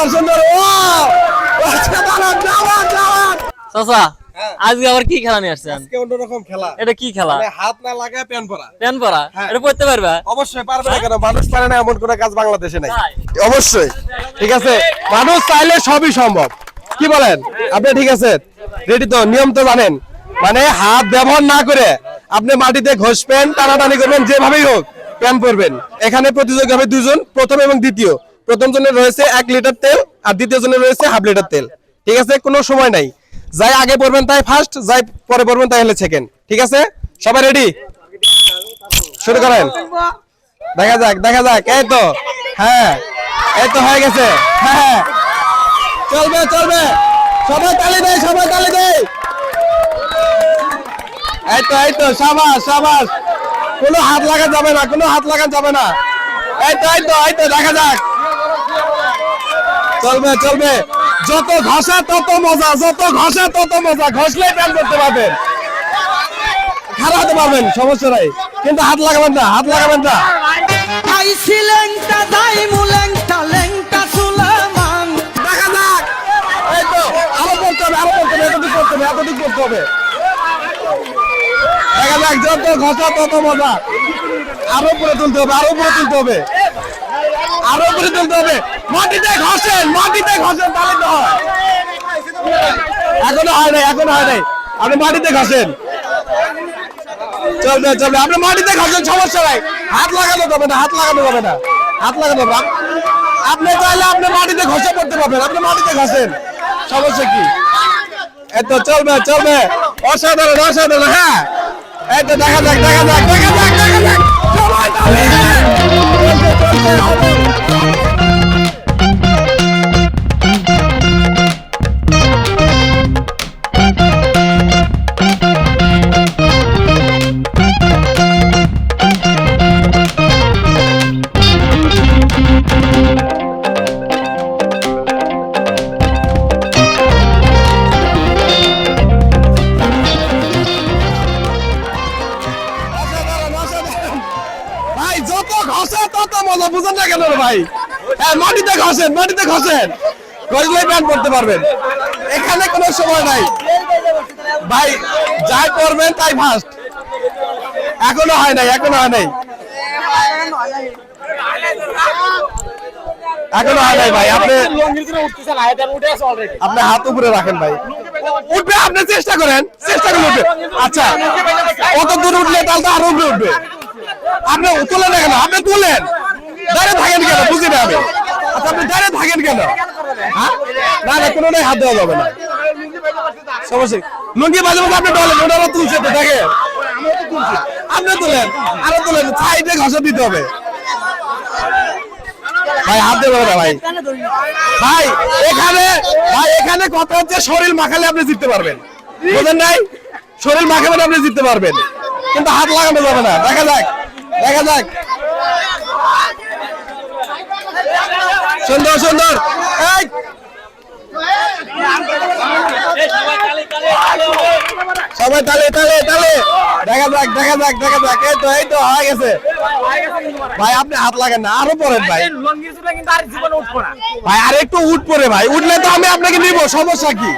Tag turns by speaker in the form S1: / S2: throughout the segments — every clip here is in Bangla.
S1: সুন্দর সুন্দর
S2: চাচা আজকে আবার কি খেলা নিয়ে আসছেন?
S1: আজকে অন্যরকম খেলা।
S2: এটা কি খেলা?
S1: মানে হাত না লাগায় প্যান পরা।
S2: প্যান পরা? এটা পড়তে পারবে?
S1: অবশ্যই পারবে না কেন? মানুষ পারে না এমন কোনো কাজ বাংলাদেশে নাই। অবশ্যই ঠিক আছে, মানুষ চাইলে সবই সম্ভব। কি বলেন আপনি? ঠিক আছে, রেডি তো? নিয়ম তো জানেন, মানে হাত ব্যবহার না করে আপনি মাটিতে ঘষবেন, টানাটানি করবেন, যেভাবেই হোক প্যান পরবেন। এখানে প্রতিযোগী হবে দুজন, প্রথম এবং দ্বিতীয়। প্রথম জনের রয়েছে 1 লিটার তেল আর দ্বিতীয় জনের রয়েছে হাফ লিটার তেল। ঠিক আছে, কোনো সময় নাই। যাই আগে পড়বেন তাই ফার্স্ট, যাই পরে পড়বেন তাই হলে সেকেন্ড। ঠিক আছে, সবাই রেডি? শুরু করেন। দেখা যাক দেখা যাক। এই তো, হ্যাঁ এই তো হয়ে গেছে। হ্যাঁ চলবে চলবে, সবাই তালি দেয়, সবাই তালি দেয়। এই তো সাবাস সাবাস। কোনো হাত লাগা যাবে না, কোনো হাত লাগান যাবে না। এই তো দেখা যাক। চলবে চলবে, যত ঘষা তত মজা, যত ঘষা তত মজা। ঘষলেই প্যান করতে পারবেন, খারাপ হতে পারবেন, সমস্যা নাই, কিন্তু হাত লাগাবেন না, হাত লাগাবেন না। দেখা যাক। এই তো আরো করতে হবে, আরো করতে হবে, এতটুকু করতে হবে, এতটুকু করতে হবে। দেখা যাক, যত ঘষা তত মজা। আরো উপরে তুলতে হবে, আরো উপরে তুলতে হবে, আরো উপরে তুলতে হবে। মাটিতে ঘষেন, মাটিতে ঘষেন, তাহলে তো হয়। এখনো হয় নাই, এখনো হয় নাই। আপনি মাটিতে ঘষেন, চলবে চলবে। আপনি মাটিতে ঘষেন, সমস্যা নাই। হাত লাগানো যাবে না, হাত লাগানো যাবে না, হাত লাগানো যাবে। আপনি চাইলে আপনি মাটিতে ঘষে পড়তে পারবেন, আপনি মাটিতে ঘষেন, সমস্যা কি? এই তো চলবে চলবে, অসাধারণ অসাধারণ। হ্যাঁ এই তো দেখা যাক দেখা যাক দেখা যাক দেখা যাক। সবাই তালি। ভাই যত ঘষে তত মজা, বুঝেন না কেন ভাই? হ্যাঁ মাটিতে ঘষেন, মাটিতে ঘষেন, ঘষলেই প্যান করতে পারবেন। এখানে কোনো সময় নাই ভাই, যাই করবেন তাই ফার্স্ট। এখনো হয় নাই, এখনো হয় নাই, এখনো হয় নাই ভাই। আপনি আপনি হাত উপরে রাখেন ভাই, উঠবে। আপনি চেষ্টা করেন, চেষ্টা করে উঠবে। আচ্ছা কত দূর উঠলে তাহলে তো আরো উপরে উঠবে। আপনি তুলেন না কেন? আপনি তুলেন, দাঁড়িয়ে থাকেন কেন? বুঝি না আমি। আচ্ছা আপনি দাঁড়িয়ে থাকেন কেন? না না, কোনোটাই হাত দেওয়া যাবে না, সমস্যা। লুঙ্গি মাঝে মাঝে আপনি ডলেন, ওনারা তুলছে তো, দেখেন আপনি তুলেন, আরো তুলেন, সাইডে ঘষা দিতে হবে ভাই, হাত দেবে না ভাই। ভাই এখানে, ভাই এখানে কথা হচ্ছে শরীর মাখালে আপনি জিততে পারবেন, বুঝেন নাই? শরীর মাখাবেন আপনি জিততে পারবেন, কিন্তু হাত লাগানো যাবে না। দেখা যাক দেখা যাক। সুন্দর সুন্দর। এই সবাই তালে তালে তালে। দেখা যাক দেখা যাক দেখা যাক। এই তো এই তো হয়ে গেছে ভাই। আপনি হাত লাগেন না, আরো পড়েন ভাই। ভাই আর একটু উঠ পরে ভাই, উঠলে তো আমি আপনাকে নিব, সমস্যা কি?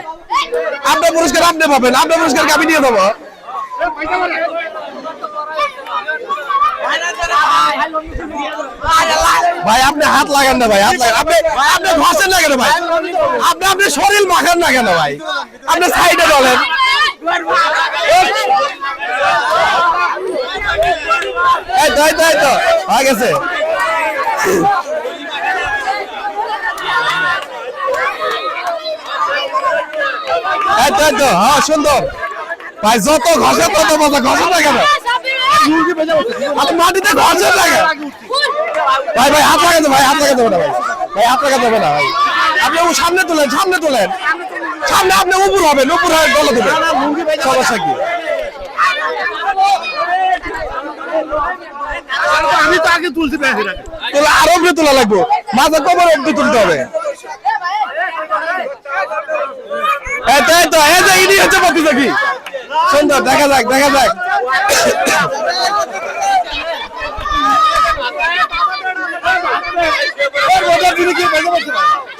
S1: আপনার পুরস্কার আপনি পাবেন, আপনার পুরস্কারকে আমি নিয়ে দেবো। ভাই আপনি হাত লাগান না ভাই, হাত লাগান। আপনি আপনি ঘষেন না কেন ভাই? আপনি আপনি শরীর মাখান না কেন ভাই? আপনি সাইডে বলেন। এই তো এই তো এই তো হয়ে গেছে। এই তো এই তো, হ্যাঁ সুন্দর ভাই। যত ঘষে তত মজা। ঘষেন না কেন? আপনি মাটিতে ঘষেন না কেন ভাই? ভাই হাত লাগাতে, ভাই হাত লাগাতে হবে না ভাই, ভাই হাত লাগাতে হবে না ভাই। আপনি সামনে তোলেন, সামনে তোলেন, সামনে। আপনি উপর হবেন, উপর হয়ে গলা দেবেন, সমস্যা কি? আমি তো আগে তুলছি, তোলা আরো উপরে তোলা লাগবো, মাথা কবর অব্দি তুলতে হবে। এই তো এই যে ইনি হচ্ছে প্রতিযোগী। সুন্দর, দেখা যাক দেখা যাক।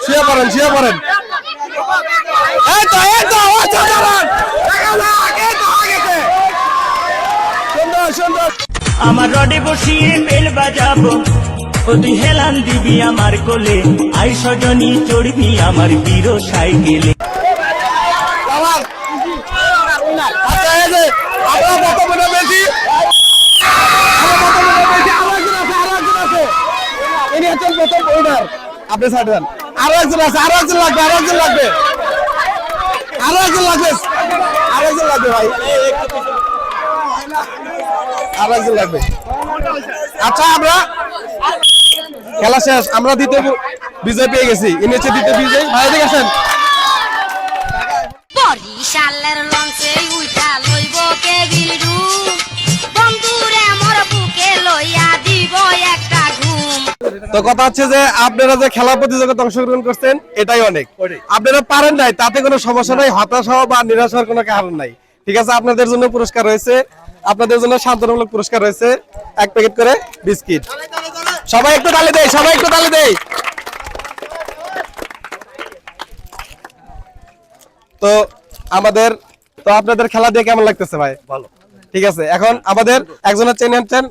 S1: শুয়ে পড়েন পড়েন শুয়ে পড়েন এই তো অসাধারণ দেখা যাক, এই তো হয়ে গেছে। সুন্দর সুন্দর
S3: আমার রডে বসিয়ে বেল বাজাবো ও তুই হেলান দিবি আমার কোলে আই সজনী চড়বি আমার বীর সাইকেলে
S1: আবার আচ্ছা এই যে আমরা প্রথম মনে পেয়েছি ইনি হচ্ছেন প্রথম উইনার আপনি সাইড দেন আরো একজন আছে আরো একজন লাগবে ভাই আরো একজন লাগবে আচ্ছা আমরা খেলা শেষ আমরা দ্বিতীয় বিজয় পেয়ে গেছি ইনি হচ্ছে দ্বিতীয় বিজয় ভাই ঠিক আছেন
S4: বরিশালের লঞ্চে উইঠা লইব কেবিল রুম বন্ধুরে মোর বুকে লইয়া দিব একটা ঘুম।
S1: তো কথা হচ্ছে যে আপনারা যে খেলা প্রতিযোগিতায় অংশগ্রহণ করছেন এটাই অনেক আপনারা পারেন নাই তাতে কোনো সমস্যা নাই হতাশ হওয়া বা নিরাশ হওয়ার কোনো কারণ নাই ঠিক আছে আপনাদের জন্য পুরস্কার রয়েছে আপনাদের জন্য সান্ত্বনামূলক পুরস্কার রয়েছে 1 প্যাকেট করে বিস্কিট সবাই একটু তালি দেই তো আমাদের তো আপনাদের খেলা দিয়ে কেমন লাগতেছে ভাই ভালো ঠিক আছে এখন আমাদের একজন হচ্ছেন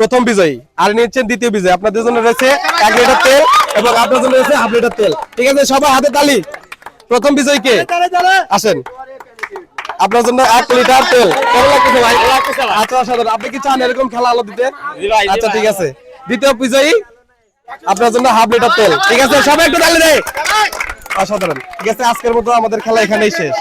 S1: প্রথম বিজয়ী আর ইনি হচ্ছেন দ্বিতীয় বিজয়ী আপনাদের জন্য রয়েছে 1 লিটার তেল এবং আপনাদের জন্য রয়েছে হাফ লিটার তেল ঠিক আছে সবাই হাতে তালি প্রথম বিজয়ী কে আসেন আপনার জন্য 1 লিটার তেল কেমন লাগতেছে ভাই আচ্ছা অসাধারণ আপনি কি চান এরকম খেলা আলো দিতে আচ্ছা ঠিক আছে দ্বিতীয় বিজয়ী আপনার জন্য হাফ লিটার তেল ঠিক আছে সবাই একটু তালি দেয় অসাধারণ ঠিক আছে আজকের মতো আমাদের খেলা এখানেই শেষ